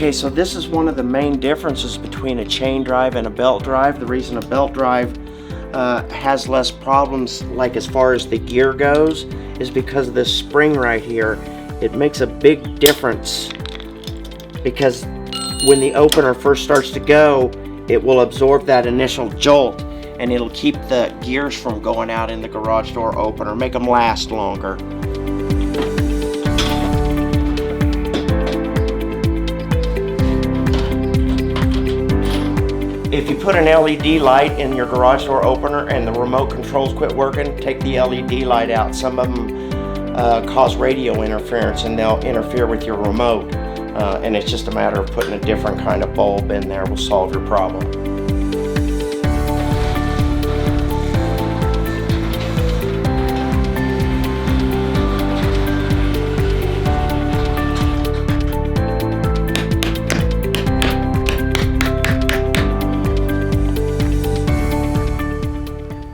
Okay, so this is one of the main differences between a chain drive and a belt drive. The reason a belt drive has less problems, like as far as the gear goes, is because of this spring right here. It makes a big difference because when the opener first starts to go, it will absorb that initial jolt and it'll keep the gears from going out in the garage door opener, make them last longer. If you put an LED light in your garage door opener and the remote controls quit working, take the LED light out. Some of them cause radio interference and they'll interfere with your remote. And it's just a matter of putting a different kind of bulb in there will solve your problem.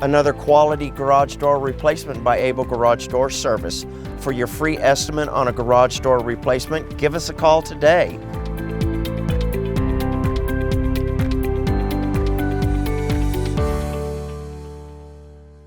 Another quality garage door replacement by Able Garage Door Service. For your free estimate on a garage door replacement, give us a call today.